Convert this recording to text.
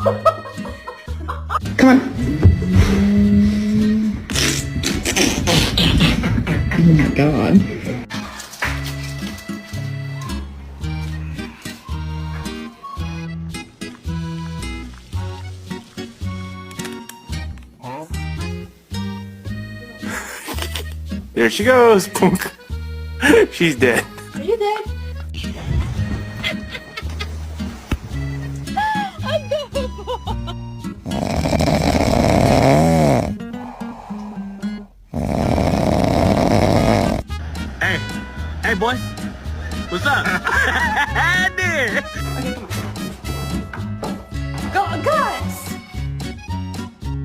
Come on. Oh my god. There she goes. Punk. She's dead. Are you dead? Hey, boy. What's up? Andy.